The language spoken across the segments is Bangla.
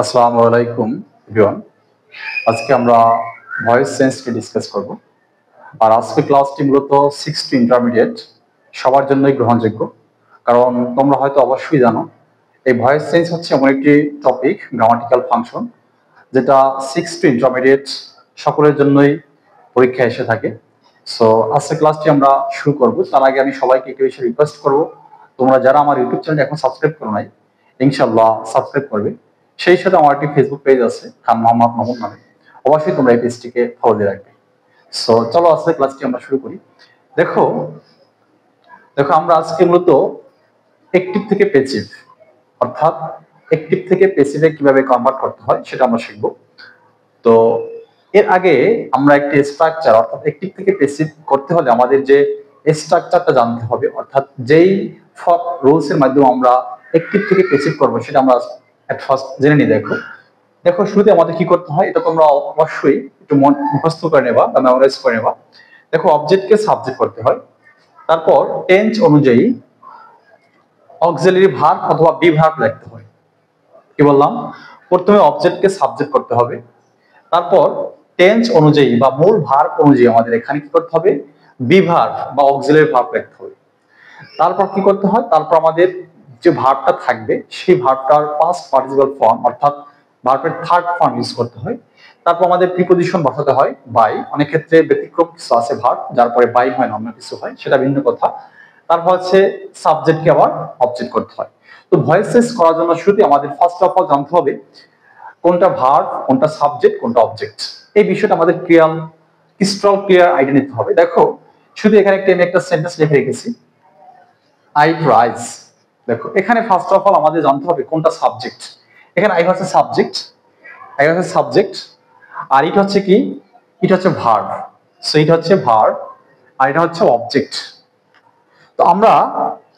আসসালামু আলাইকুম এভরিওয়ান। আজকে আমরা ভয়েস চেঞ্জকে ডিসকাস করব। আর আজকে ক্লাসটি মূলত 6 টু ইন্টারমিডিয়েট সবার জন্যই গ্রহণযোগ্য, কারণ তোমরা হয়তো অবশ্যই জানো এই ভয়েস চেঞ্জ হচ্ছে এমন একটি টপিক, গ্রামাটিক্যাল ফাংশন, যেটা 6 টু ইন্টারমিডিয়েট সকলের জন্যই পরীক্ষায় এসে থাকে। সো আজকে ক্লাসটি আমরা শুরু করব। তার আগে আমি সবাইকে একটু বেশি রিকোয়েস্ট করব, তোমরা যারা আমার ইউটিউব চ্যানেল এখন সাবস্ক্রাইব করো নাই, ইনশাআল্লাহ সাবস্ক্রাইব করবে। সেই সাথে আমার একটি ফেসবুক পেজ আছে খান মোহাম্মদ মামুন নামে, অবশ্যই তোমরা এই পেজটিকে ফলো দিয়ে রাখবে। সো চলো আজকে ক্লাসটি আমরা শুরু করি। দেখো দেখো আমরা আজকে মূলত অ্যাক্টিভ থেকে প্যাসিভ, অর্থাৎ অ্যাক্টিভ থেকে প্যাসিভে কিভাবে কনভার্ট করতে হয় সেটা আমরা শিখবো। তো এর আগে আমরা একটি স্ট্রাকচার, অর্থাৎ অ্যাক্টিভ থেকে প্যাসিভ করতে হলে আমাদের যে স্ট্রাকচারটা জানতে হবে, অর্থাৎ যেই রুলস এর মাধ্যমে আমরা অ্যাক্টিভ থেকে প্যাসিভ করবো সেটা আমরা এট ফার্স্ট জেনে নিই। দেখো দেখো শুরুতে আমাদের কি করতে হয়, এটা তোমরা অবশ্যই একটু মুখস্থ করে নেবা বা মেমোরাইজ করে নেবা। দেখো অবজেক্টকে সাবজেক্ট করতে হয়, তারপর টেন্স অনুযায়ী অক্সিলারি ভার্ব অথবা বি ভার্ব লিখতে হয়। কি বললাম? প্রথমে অবজেক্টকে সাবজেক্ট করতে হবে, তারপর টেন্স অনুযায়ী বা মূল ভার্ব অনুযায়ী আমাদের এখানে কি করতে হবে, বি ভার্ব বা অক্সিলারি ভার্ব লিখতে হবে। তারপর কি করতে হয়, তারপর আমাদের যে ভার্বটা থাকবে সেই ভার্বটার পাস্ট পার্টিসিপাল ফর্ম, অর্থাৎ ভার্বের থার্ড ফর্ম ইউজ করতে হয়। তারপর আমাদের প্রিপজিশন বসাতে হয় বাই, অনেক ক্ষেত্রে ব্যতিক্রম কিছু আছে ভার্ব যার পরে বাই হয় না, অন্য কিছু হয়, সেটা ভিন্ন কথা। তারপর হচ্ছে সাবজেক্টকে আবার অবজেক্ট করতে হয়। তো ভয়েস চেঞ্জ করার জন্য শুরুতে আমাদের ফার্স্ট অফ অল জানতে হবে কোনটা ভার্ব, কোনটা সাবজেক্ট, কোনটা অবজেক্ট। এই বিষয়টা আমাদের ক্লিয়ার আইডিয়া নিতে হবে। দেখো শুধু এখানে আমি একটা সেন্টেন্স লিখে রেখেছি, আই রাইজ। দেখো এখানে ফার্স্ট অফ অল আমাদের জানতে হবে কোনটা সাবজেক্ট। এখানে আই হচ্ছে সাবজেক্ট, আর এটা হচ্ছে কি, এটা হচ্ছে ভার্ব। সো এটা হচ্ছে ভার্ব আর এটা হচ্ছে অবজেক্ট। তো আমরা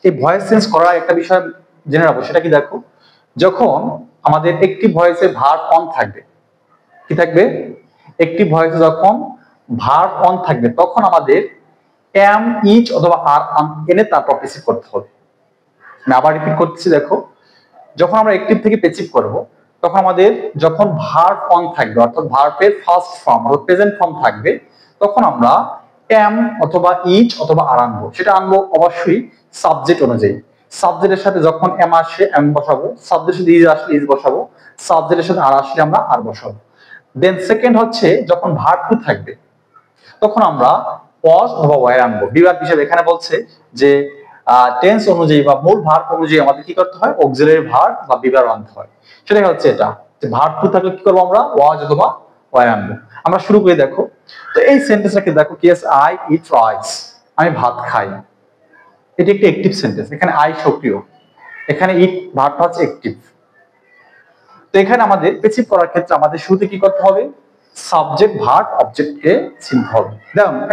এই ভয়েস চেঞ্জ করার একটা বিষয় জেনে রাখবো, সেটা কি দেখো, যখন আমাদের একটি ভয়েসে ভার্ব অন থাকবে, কি থাকবে, একটি ভয়েসে যখন ভার্ব অন থাকবে তখন আমাদের এম, ইজ অথবা আর এনে তারপর প্যাসিভ করতে হবে। আমি আবার রিপিট করতেছি, দেখো যখন আমরা অ্যাক্টিভ থেকে প্যাসিভ করব তখন আমাদের যখন ভার্ব অন থাকবে, অর্থাৎ ভার্বের ফার্স্ট ফর্ম অর্থাৎ প্রেজেন্ট ফর্ম থাকবে, তখন আমরা এম অথবা ইজ অথবা আর আনবো। সেটা আনবো অবশ্যই সাবজেক্ট অনুযায়ী। সাবজেক্টের সাথে যখন এম আসে এম বসাবো, সাবজেক্টের সাথে ইজ আসলে ইজ বসাবো, সাবজেক্টের সাথে আর আসলে আমরা আর বসাবো। দেন সেকেন্ড হচ্ছে যখন ভার্ব টু থাকবে তখন আমরা ওয়াজ অথবা ওয়্যার আনবো। বিভাগ হিসেবে এখানে বলছে যে টেন্স অনুযায়ী বা মূল ভার্ব অনুযায়ী আমাদের কি করতে হয়, অক্সিলারি ভার্ব বা বিভাগ আনতে হয়। সেটাই হচ্ছে এটা, যে ভার্ব টু থাকলে কি করবো, আমরা ওয়াজ অথবা ওয়্যার আনবো। আমরা শুরু করে দেখো, তো এই সেন্টেন্সটাকে দেখো, কি আছে, আই ইট রাইস, আমি ভাত খাই। এটি একটি অ্যাক্টিভ সেন্টেন্স, এখানে আই সক্রিয়, এখানে ইট ভার্বটা হচ্ছে অ্যাক্টিভ। তো এখানে আমাদের প্যাসিভ করার ক্ষেত্রে আমাদের শুরুতে কি করতে হবে, সাবজেক্ট ভার্ব অবজেক্টকে চিনতে হবে।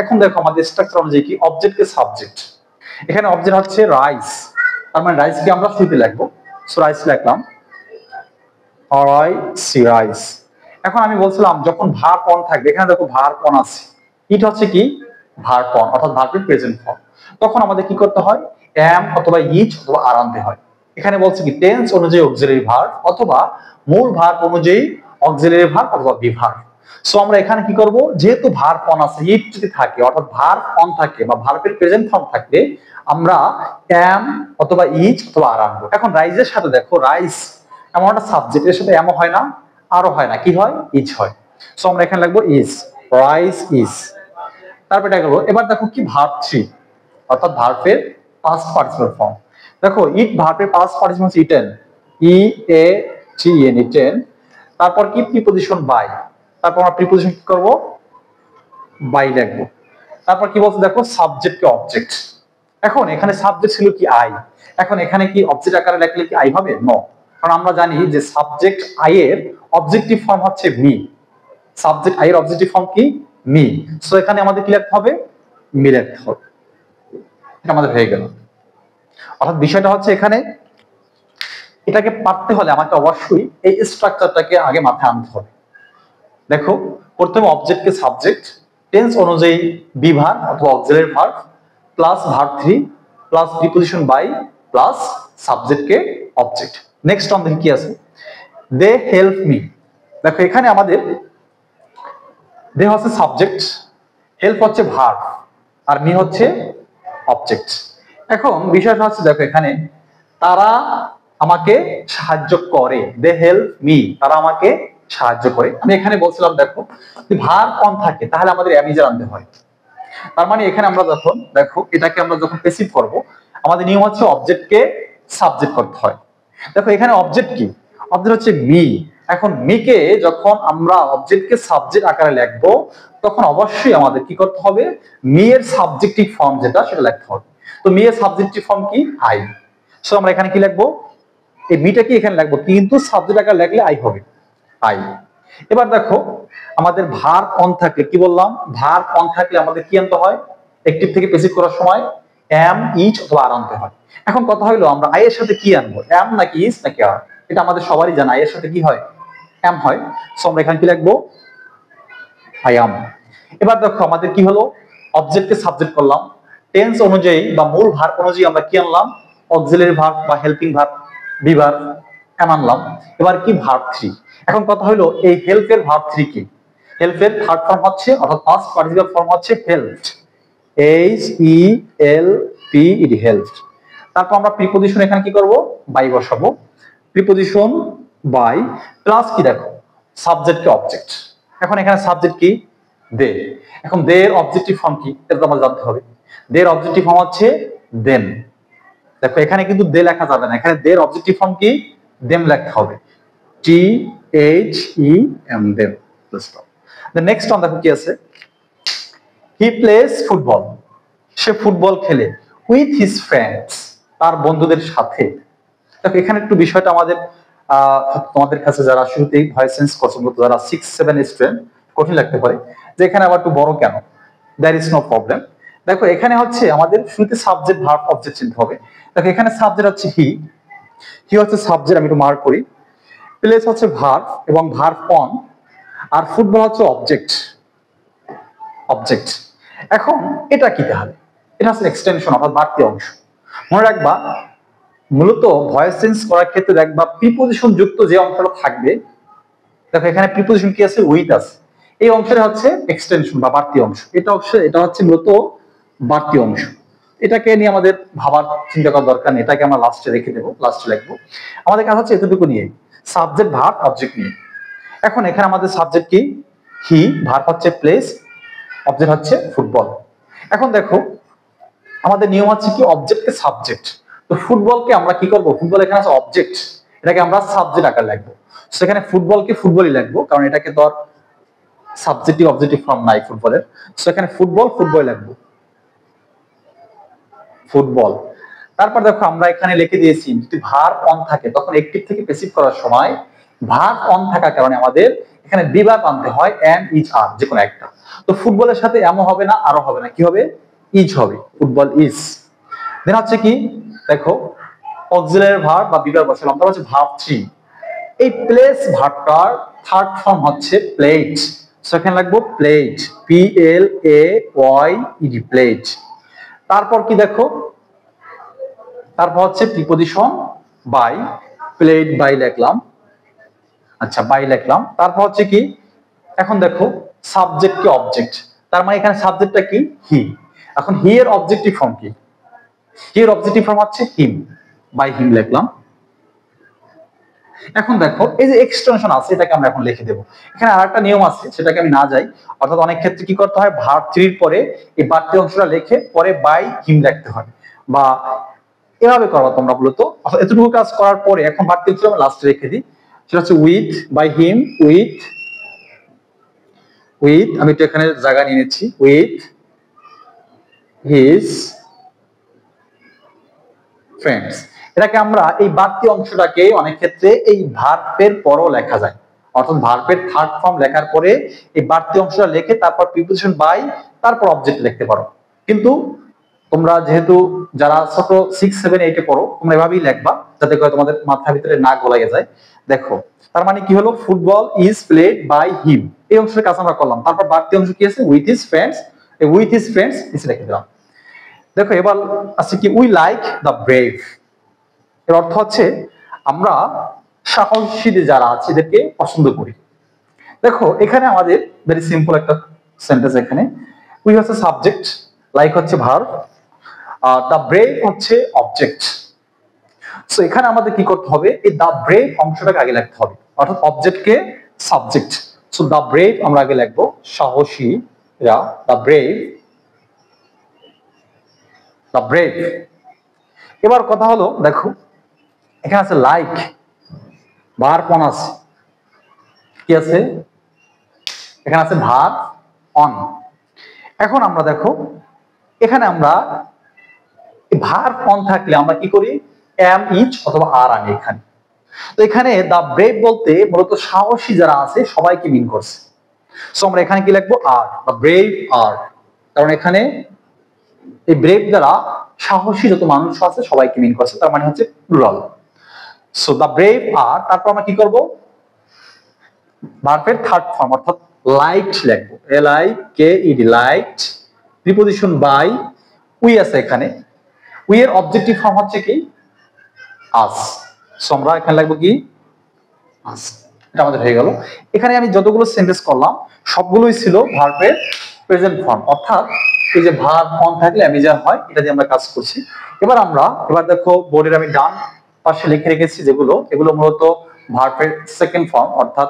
এখন দেখো আমাদের স্ট্রাকচার অনুযায়ী কি, অবজেক্টকে সাবজেক্ট, এখানে অবজেক্ট হচ্ছে রাইস, তার মানে রাইসকে আমরা শুরুতে লিখবো। সো রাইস লিখলাম, রাইস। এখন আমি বলছিলাম যখন ভার্ব অন থাকবে, এখানে দেখো ভার্ব অন আছে, ইট হচ্ছে কি ভার্ব অন, অর্থাৎ ভার্বের প্রেজেন্ট ফর্ম। তখন আমাদের কি করতে হয়, এম অথবা ইজ অথবা আর আনতে হয়। এখানে বলছে কি টেন্স অনুযায়ী অক্সিলারি ভার্ব অথবা মূল ভার্ব অনুযায়ী অক্সিলারি ভার্ব অথবা বি ভার্ব। সো আমরা এখানে কি করব, যেহেতু ভার্ব অন আছে, ইট যদি থাকে অর্থাৎ ভার্ব অন থাকে বা ভার্বের প্রেজেন্ট ফর্ম থাকলে আমরা এম অথবা ইজ অথবা আর আনবো। এখন রাইজের সাথে দেখো, রাইস এমন একটা সাবজেক্টের সাথে এমন হয় না, আরো হয় না, কি হয়, ইজ হয়। সো আমরা এখানে লিখবো ইজ, রাইস ইজ। তারপর এটা গেল। এবার দেখো কি ভার্ব থ্রি, অর্থাৎ ভার্বের পাস্ট পার্টিসিপাল ফর্ম। দেখো ইট ভার্বের পাস্ট পার্টিসিপাল হচ্ছে ইটেন, ই এ টি এন, ইটেন। তারপর কি প্রিপজিশন বাই, তারপর আমরা প্রিপজিশন কি করব, বাই লিখবো। তারপর কি বলছে দেখো, সাবজেক্টকে অবজেক্ট। এখন এখানে সাবজেক্ট ছিল কি আই, এখন এখানে কি অবজেক্ট আকারে লিখলে কি আই হবে, নো। কারণ আমরা জানি যে সাবজেক্ট আই এর অবজেক্টিভ ফর্ম হচ্ছে মি, সাবজেক্ট আই এর অবজেক্টিভ ফর্ম কি মি। সো এখানে আমাদের কি লিখতে হবে, মি লিখতে হবে। এটা আমাদের হয়ে গেল। অর্থাৎ বিষয়টা হচ্ছে এখানে এটাকে পারতে হলে আমাকে অবশ্যই এই স্ট্রাকচারটাকে আগে মাথায় আনতে হবে। দেখো প্রথমে অবজেক্টকে সাবজেক্ট, টেন্স অনুযায়ী বি ভার্ব অথবা auxiliary verb plus verb three plus preposition by plus সাবজেক্টকে অবজেক্ট। নেক্সট আমাদের কি আছে, দে হেল্প মি। দেখো এখানে আমাদের দে হচ্ছে সাবজেক্ট, হেল্প হচ্ছে ভার্ব, আর মি হচ্ছে অবজেক্ট। এখন বিষয়টা হচ্ছে দেখো এখানে তারা আমাকে সাহায্য করে, দে হেল্প মি, তারা আমাকে সাহায্য করে। আমি এখানে বলছিলাম দেখো যদি ভার্ব অন থাকে তাহলে আমাদের অ্যামিজার আনতে হয়। তার মানে এখানে আমরা যখন দেখো এটাকে আমরা যখন প্যাসিভ করব আমাদের নিয়ম হচ্ছে অবজেক্টকে সাবজেক্ট করতে হয়। দেখো এখানে অবজেক্ট কি, অবজেক্ট হচ্ছে মি। এখন মিকে যখন আমরা অবজেক্টকে সাবজেক্ট আকারে লিখবো তখন অবশ্যই আমাদের কি করতে হবে, মি এর সাবজেক্টিভ ফর্ম যেটা সেটা লিখতে হবে। তো মি এর সাবজেক্টিভ ফর্ম কি, আই। সো আমরা এখানে কি লিখবো, এই মিটা কি এখানে লিখবো কিন্তু সাবজেক্ট আকারে লিখলে আই হবে, আই। এবার দেখো আমাদের ভার্ব অন থাকলে কি বললাম, ভার্ব অন থাকলে আমাদের কি আনতে হয়, অ্যাকটিভ থেকে প্যাসিভ করার সময় এম, ইজ অথবা আর আনতে হয়। এখন কথা হলো আমরা আই এর সাথে কি আনবো, এম নাকি ইজ নাকি আর? এটা আমাদের সবারই জানা, আই এর সাথে কি হয়, এম হয়। সো আমরা এখানে কি লিখবো, আই অ্যাম। এবার দেখো আমাদের কি হলো, অবজেক্টকে সাবজেক্ট করলাম, টেন্স অনুযায়ী বা মূল ভার্ব অনুযায়ী আমরা কি আনলাম, অক্সিলারি ভার্ব বা helping verb be verb am আনলাম। এবার কি ভার্ব 3। এখন কথা হলো এই হেল্পের ভার্ব 3 কি, হেল্পের থার্ড ফর্ম হচ্ছে অর্থাৎ পাস্ট পার্টিসিপল ফর্ম হচ্ছে helped, H E L P E D, helped. তারপর আমরা প্রিপজিশন এখানে কি করব, বাই বসাবো, প্রিপজিশন বাই প্লাস কি দেখো সাবজেক্টকে অবজেক্ট। এখন এখানে সাবজেক্ট কি, দে। এখন দে এর অবজেক্টিভ ফর্ম কি এটা তো আমাদের জানতে হবে, দে এর অবজেক্টিভ ফর্ম হচ্ছে দেম। দেখো এখানে কিন্তু দে লেখা যাবে না, এখানে দে এর অবজেক্টিভ ফর্ম কি, দেম লিখতে হবে, T H E M, them. Next on দেখো কি আছে, হি প্লেস ফুটবল, সে ফুটবল খেলে, উইথ হিজ ফ্রেন্ডস, তার বন্ধুদের সাথে। দেখো এখানে একটু বিষয়টা আমাদের তোমাদের কাছে যারা শুরুতেই ভয়েস চেঞ্জ করছে যারা 6-7 স্টুডেন্ট কঠিন লাগতে পারে যে এখানে আবার একটু বড় কেন, দ্যার ইজ নো প্রবলেম। দেখো এখানে হচ্ছে আমাদের শুরুতে সাবজেক্ট ভার্ব অবজেক্ট চিনতে হবে। দেখো এখানে সাবজেক্ট হচ্ছে হি, হি হচ্ছে সাবজেক্ট, আমি একটু মার্ক করি, প্লেস হচ্ছে ভার্ব এবং ভার্ব অন, আর ফুটবল হচ্ছে অবজেক্ট, অবজেক্ট। এখন এটা কি তাহলে, এটা হচ্ছে এক্সটেনশন অর্থাৎ বাড়তি অংশ। মনে রাখবা মূলত ভয়েস চেঞ্জ করার ক্ষেত্রে দেখবা প্রিপোজিশন যুক্ত যে অংশটা থাকবে, দেখো এখানে প্রিপোজিশন কি আছে, উইথ আছে, এই অংশটা হচ্ছে এক্সটেনশন বা বাড়তি অংশ, এটা হচ্ছে মূলত বাড়তি অংশ। এটাকে নিয়ে আমাদের ভাবার চিন্তা করার দরকার নেই, এটাকে আমরা লাস্টে রেখে দেবো, লাস্টে লিখবো। আমাদের কাজ হচ্ছে এতটুকু নিয়ে, সাবজেক্ট ভার্ব অবজেক্ট নিয়ে। এখন এখানে আমাদের সাবজেক্ট কি, হি, ভার্ব হচ্ছে প্লেস, অবজেক্ট হচ্ছে ফুটবল। এখন দেখো আমাদের নিয়ম হচ্ছে কি অবজেক্টকে সাবজেক্ট, তো ফুটবলকে আমরা কি করব, ফুটবল এখানে আছে অবজেক্ট, এটাকে আমরা সাবজেক্ট আকারে লিখবো। সেখানে ফুটবলকে ফুটবলই লিখবো কারণ এটাকে তো আর সাবজেক্টিভ অবজেক্টিভ ফর্ম নাই ফুটবলের। সেখানে ফুটবল ফুটবল লিখবো, ফুটবল। তারপর দেখো আমরা এখানে লিখে দিয়েছি যদি ভার্ব অন থাকে তখন অ্যাকটিভ থেকে প্যাসিভ করার সময় ভার্ব অন থাকার কারণে আমাদের এখানে বিভাগ আনতে হয়, এম, ইজ, আর, যে কোনো একটা। তো ফুটবলের সাথে এমও হবে না আরও হবে না, কি হবে, ইজ হবে, ফুটবল ইজ। দেন হচ্ছে কি দেখো অক্সিলারি ভার্ব বা বিভাগ বসালাম, তারপর হচ্ছে ভার্ব 3। এই প্লেস ভার্বটার থার্ড ফর্ম হচ্ছে প্লেড, সেখানে লাগবো played, P L A Y E D, played. তারপর কি দেখো, তারপর হচ্ছে প্রিপজিশন বাই, প্লেড বাই লিখলাম, আচ্ছা বাই লিখলাম। তারপর হচ্ছে কি এখন দেখো সাবজেক্ট কি অবজেক্ট, তার মানে এখানে সাবজেক্টটা কি, হি। এখন হি এর অবজেক্টিভ ফর্ম কি, হি এর অবজেক্টিভ ফর্ম হচ্ছে হিম, বাই হিম লিখলাম। এখন দেখো এই যে এক্সটেনশন আছে এটাকে আমরা এখন লিখে দেবো। এখানে আরেকটা নিয়ম আছে সেটাকে আমি না যাই, অর্থাৎ অনেক ক্ষেত্রে কি করতে হয় ভার্ব 3 এর পরে এই বাড়তি অংশটা লিখে পরে বাই হিম লিখতে হয়, বা এভাবে করো তোমরা মূলত। এতটুকু কাজ করার পরে এখন বাড়তি অংশ আমি লাস্টে রেখে দিই, সেটা হচ্ছে with by him, with, with আমি একটু এখানে জায়গা নিয়ে নিচ্ছি, উইথ হিজ ফ্রেন্ডস। এটাকে আমরা এই বাড়তি অংশটাকে অনেক ক্ষেত্রে এই ভার্বের পরও লেখা যায়, অর্থাৎ ভার্বের থার্ড ফর্ম লেখার পরে এই বাড়তি অংশটা লিখে তারপর প্রিপোজিশন বাই তারপর অবজেক্ট লিখতে পারো। কিন্তু তোমরা যেহেতু যারা ছোট 6-7-8 এ পড়ো তোমরা এভাবেই লিখবা যাতে করে তোমাদের মাথার ভিতরে না গোলাইয়া যায়। দেখো তার মানে কি হলো, football is played by him, এই অংশের কাজ আমরা করলাম। তারপর বাড়তি অংশ কি আছে, উইথ হিজ ফ্রেন্ডস, এই উইথ হিজ ফ্রেন্ডস নিচে লিখে দিলাম। দেখো এবার আছে কি উই লাইক দ্য ব্রেভ, এর অর্থ হচ্ছে আমরা সাহসীদের যারা আছে এদেরকে পছন্দ করি। দেখো এখানে আমাদের ভেরি সিম্পল একটা সেন্টেন্স, এখানে উই হচ্ছে সাবজেক্ট, লাইক হচ্ছে ভার্ব, আর দ্য ব্রেভ হচ্ছে অবজেক্ট। সো এখানে আমাদের কি করতে হবে, এই দ্য ব্রেভ অংশটাকে আগে লিখতে হবে, অর্থাৎ অবজেক্টকে সাবজেক্ট। সো দ্য ব্রেভ আমরা আগে লিখবো, সাহসীরা, দ্য ব্রেভ, দ্য ব্রেভ। এবার কথা হলো দেখো এখানে আছে লাইক, ভার্ব অন আছে, কি আছে এখানে আছে ভার্ব অন। এখন আমরা দেখো এখানে আমরা ভার্ব অন থাকলে আমরা কি করি, এম ইজ অথবা আর আনি এখানে। তো এখানে দা ব্রেভ বলতে মূলত সাহসী যারা আছে সবাইকে মিন করছে। সো আমরা এখানে কি লিখবো, আর, দা ব্রেভ আর, কারণ এখানে এই ব্রেভ দ্বারা সাহসী যত মানুষ আছে সবাইকে মিন করছে, তার মানে হচ্ছে plural. So the brave are, তারপর আমরা কি করব, ভার্বের থার্ড ফর্ম অর্থাৎ লাইকড লিখবো, L I K E D, liked, preposition by, we আছে এখানে, উই এর অবজেক্টিভ ফর্ম হচ্ছে কি আস। সো আমরা এখানে লিখবো কি আস, এটা আমাদের হয়ে গেল। এখানে আমি যতগুলো সেন্টেন্স করলাম সবগুলোই ছিল ভার্বের প্রেজেন্ট ফর্ম, অর্থাৎ এই যে ভার্ব অন থাকলে আমি যা হয় এটা দিয়ে আমরা কাজ করছি। এবার দেখো বোর্ডের আমি ডান পাশে লিখে রেখেছি যেগুলো, এগুলো মূলত ভার্বের সেকেন্ড ফর্ম অর্থাৎ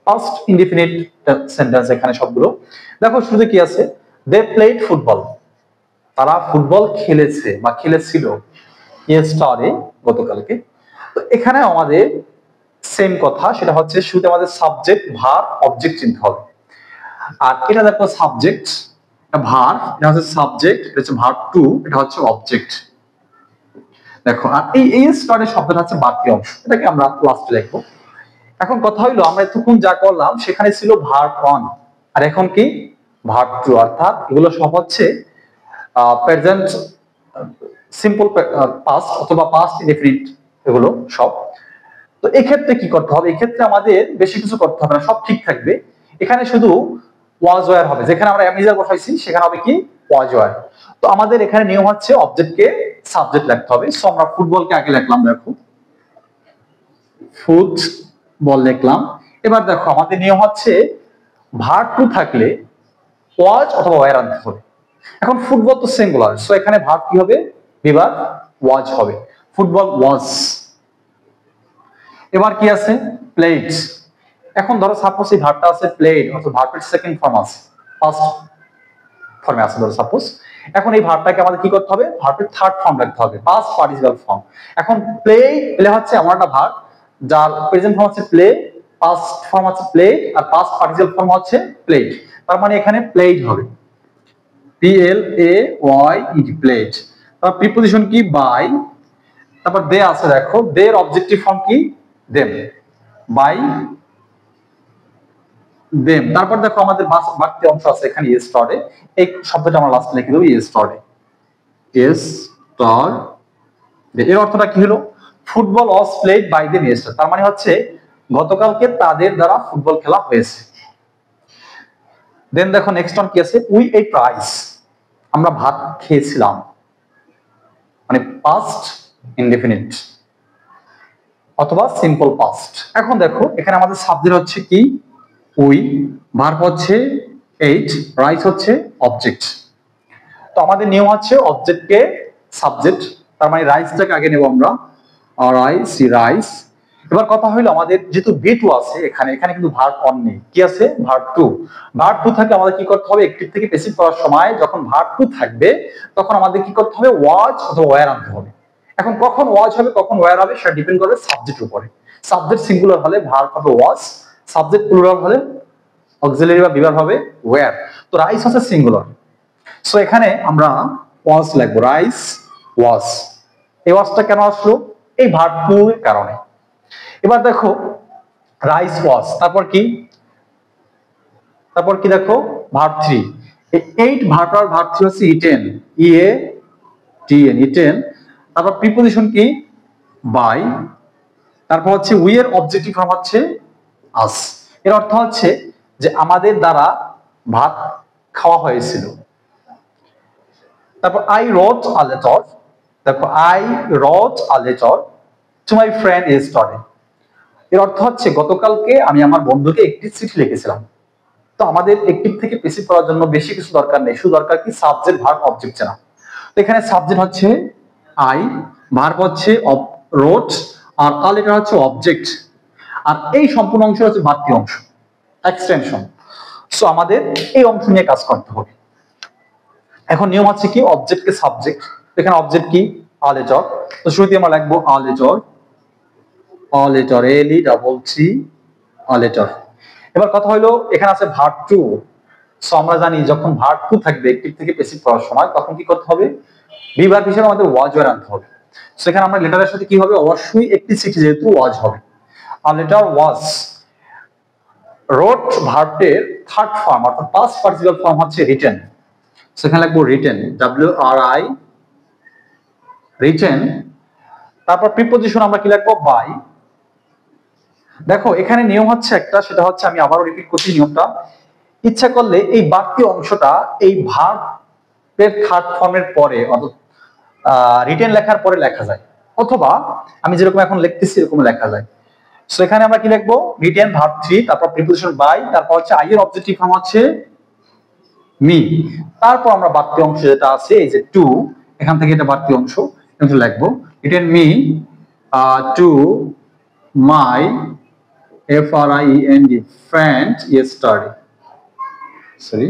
পাস্ট ইনডিফিনিট সেন্টেন্স এখানে সবগুলো। দেখো শুরুতে কি আছে, দে প্লেড ফুটবল, তারা ফুটবল খেলেছে বা খেলেছিল ইয়েস্টারডে, গতকালকে। তো এখানে আমাদের সেম কথা, সেটা হচ্ছে শুরুতে আমাদের সাবজেক্ট ভার্ব অবজেক্ট চিনতে হবে। আর এটা দেখো সাবজেক্ট, এটা ভার্ব, এটা হচ্ছে সাবজেক্ট, এটা হচ্ছে ভার্ব টু, এটা হচ্ছে অবজেক্ট। দেখো আর এই স্টারের শব্দটা হচ্ছে বাকি অংশ, এটাকে আমরা লাস্টে লিখবো। এখন কথা হইলো আমরা এতক্ষণ যা করলাম সেখানে ছিল ভার্ব অন, আর এখন কি ভার্ব টু, অর্থাৎ এগুলো সব হচ্ছে প্রেজেন্ট সিম্পল পাস্ট অথবা পাস্ট ইনডেফিনিট, এগুলো সব। তো এক্ষেত্রে কি করতে হবে, এক্ষেত্রে আমাদের বেশি কিছু করতে হবে না, সব ঠিক থাকবে। এখানে শুধু ওয়াজ ওয়্যার হবে, যেখানে আমরা অ্যামিজার বসাইছি সেখানে হবে কি ওয়াজ ওয়্যার। তো আমাদের এখানে নিয়ম হচ্ছে অবজেক্টকে সাবজেক্ট লিখতে হবে। সো আমরা ফুটবলকে আগে লিখলাম, দেখো ফুটবল লিখলাম। এবার দেখো আমাদের নিয়ম হচ্ছে ভার্ব টু থাকলে ওয়াজ অথবা ওয়্যার আনতে হবে। এখন ফুটবল তো সিঙ্গুলার, সো এখানে ভার্ব কি হবে, বিভাগ ওয়াজ হবে, ফুটবল ওয়াজ। এবার কি আছে প্লেড। এখন ধরো সাপোজ এই ভার্বটা আছে প্লেড, অর্থাৎ ভার্বের সেকেন্ড ফর্ম আছে, ফার্স্ট ফর্মে আছে ধরো সাপোজ। এখন এই ভার্বটাকে আমাদের কি করতে হবে, ভার্বের থার্ড ফর্ম রাখতে হবে, পাস্ট পার্টিসিপাল ফর্ম। এখন প্লে, প্লে হচ্ছে এমন একটা ভার্ব যার প্রেজেন্ট ফর্ম হচ্ছে প্লে, পাস্ট ফর্ম হচ্ছে প্লে, আর পাস্ট পার্টিসিপাল ফর্ম হচ্ছে প্লেড। তার মানে এখানে প্লেড হবে, P L A Y E D, played. তারপর প্রিপজিশন কি বাই, তারপর দে আছে, দেখো দের অবজেক্টিভ ফর্ম কি দেম, বাই দেম। তারপর দেখো আমাদের বাড়তি অংশ আছে এখানে ইয়েস্টারডে, এই শব্দটা আমরা লাস্টে লিখে দেবো ইয়েস্টারডে, ইয়েস্টারডে। এর অর্থটা কি হলো, football was played by them yesterday, তার মানে হচ্ছে গতকালকে তাদের দ্বারা ফুটবল খেলা হয়েছে। দেন দেখো নেক্সট ওয়ান কি আছে, উই এট রাইস, আমরা ভাত খেয়েছিলাম, মানে পাস্ট ইনডেফিনিট অথবা সিম্পল পাস্ট। এখন দেখো এখানে আমাদের সাবজেক্ট হচ্ছে কি উই, ভার্ব হচ্ছে এইট, রাইস হচ্ছে অবজেক্ট। তো আমাদের নিয়ম হচ্ছে অবজেক্টকে সাবজেক্ট, তার মানে রাইসটাকে আগে নেব আমরা, রাইস, রাইস। এবার কথা হইলো আমাদের যেহেতু বি টু আছে এখানে, এখানে কিন্তু ভার্ব অন নেই, কি আছে ভার্ব টু। ভার্ব টু থাকলে আমাদের কি করতে হবে, একটিভ থেকে প্যাসিভ করার সময় যখন ভার্ব টু থাকবে তখন আমাদের কি করতে হবে, ওয়াজ অথবা ওয়্যার আনতে হবে। এখন কখন ওয়াজ হবে কখন ওয়্যার হবে সেটা ডিপেন্ড করবে সাবজেক্টের উপরে। সাবজেক্ট সিঙ্গুলার হলে ভার্ব হবে ওয়াজ, সাবজেক্ট প্লুরাল হলে অক্সিলারি বা বিভার হবে ওয়্যার। তো রাইস হচ্ছে সিঙ্গুলার, সো এখানে আমরা ওয়াজ লিখবো, রাইস ওয়াজ। এই ওয়াজটা কেন আসলো, এই ভার্ব টু এর কারণে। এবার দেখো রাইস ওয়াজ, তারপর কি, তারপর কি দেখো verb three, eight verb verb three হচ্ছে ইটেন, ই এ টি এন, ইটেন। তারপর প্রিপজিশন কি বাই, তারপর হচ্ছে উই এর অবজেক্টিভ ফর্ম হচ্ছে আস। এর অর্থ হচ্ছে যে আমাদের দ্বারা ভাত খাওয়া হয়েছিল। তারপর আই রোট আ লেটার, দেখো I রোট a letter to my friend yesterday, এর অর্থ হচ্ছে গতকালকে আমি আমার বন্ধুকে একটি চিঠি লিখেছিলাম। তো আমাদের অ্যাক্টিভ থেকে প্যাসিভ করার জন্য বেশি কিছু দরকার নেই, শুধু দরকার কি সাবজেক্ট ভার্ব অবজেক্ট চেনা। তো এখানে সাবজেক্ট হচ্ছে আই, ভার্ব হচ্ছে রোট, আর কাল এটা হচ্ছে অবজেক্ট, আর এই সম্পূর্ণ অংশ হচ্ছে বাড়তি অংশ, এক্সটেনশন। সো আমাদের এই অংশ নিয়ে কাজ করতে হবে। এখন নিয়ম হচ্ছে কি অবজেক্টকে সাবজেক্ট, এখানে অবজেক্ট কি আ লেটার। তো শুরুতে আমরা লিখবো a letter, a letter, L E double T, a letter. এবার কথা হলো এখানে আছে ভার্ব টু। সো আমরা জানি যখন ভার্ব টু থাকবে অ্যাক্টিভ থেকে প্যাসিভ করার সময় তখন কি করতে হবে, বিভার্ব হিসেবে আমাদের ওয়াজ ওয়ার আনতে হবে। সো এখানে আমরা লেটারের সাথে কি হবে, অবশ্যই একটি সিটি যেহেতু ওয়াজ হবে। A letter was. রোট ভার্বের থার্ড ফর্ম অর্থাৎ পাস্ট পার্টিসিপাল ফর্ম হচ্ছে রিটেন। সেখানে লিখবো written, W R I, written. তারপর প্রিপোজিশন আমরা কি লিখবো, বাই। দেখো এখানে নিয়ম হচ্ছে একটা, সেটা হচ্ছে আমি আবারও রিপিট করছি নিয়মটা। ইচ্ছা করলে এই বাড়তি অংশটা এই ভার্বের থার্ড ফর্মের পরে অর্থাৎ রিটেন লেখার পরে লেখা যায়, অথবা আমি যেরকম এখন লিখতেছি এরকম লেখা যায়। সো এখানে আমরা কি লিখবো, রিটেন ভার্ব থ্রি, তারপর প্রিপোজিশন বাই, তারপর হচ্ছে আই এর অবজেক্টিভ ফর্ম হচ্ছে মি, তারপর আমরা বাড়তি অংশ যেটা আছে এই যে টু, এখান থেকে এটা বাড়তি অংশ কিন্তু লিখবো written me to my FRIEND friend yesterday, sorry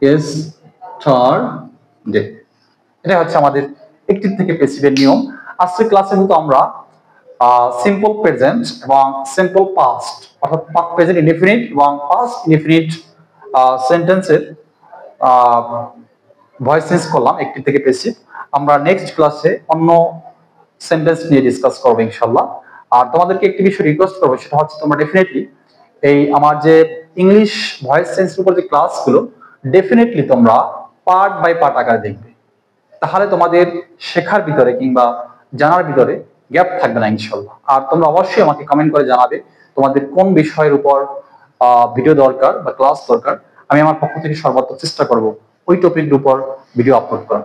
yesterday। এটা হচ্ছে আমাদের অ্যাক্টিভ থেকে প্যাসিভের নিয়ম। আজকের ক্লাসে কিন্তু আমরা সিম্পল প্রেজেন্ট এবং সিম্পল পাস্ট অর্থাৎ প্রেজেন্ট ইনডিফিনিট এবং পাস্ট ইনডিফিনিট সেন্টেন্সের ভয়েস চেঞ্জ করলাম অ্যাক্টিভ থেকে প্যাসিভ। আমরা নেক্সট ক্লাসে অন্য সেন্টেন্স নিয়ে ডিসকাস করবো ইনশাআল্লাহ। আর তোমাদেরকে একটি বিষয় রিকোয়েস্ট করবো, সেটা হচ্ছে তোমরা ডেফিনেটলি এই আমার যে ইংলিশ ভয়েস চেঞ্জের উপর যে ক্লাসগুলো ডেফিনেটলি তোমরা পার্ট বাই পার্ট আকারে দেখবে, তাহলে তোমাদের শেখার ভিতরে কিংবা জানার ভিতরে গ্যাপ থাকবে না ইনশাআল্লাহ। আর তোমরা অবশ্যই আমাকে কমেন্ট করে জানাবে তোমাদের কোন বিষয়ের উপর ভিডিও দরকার বা ক্লাস দরকার। আমি আমার পক্ষ থেকে সর্বাত্মক চেষ্টা করব ওই টপিকের উপর ভিডিও আপলোড করার।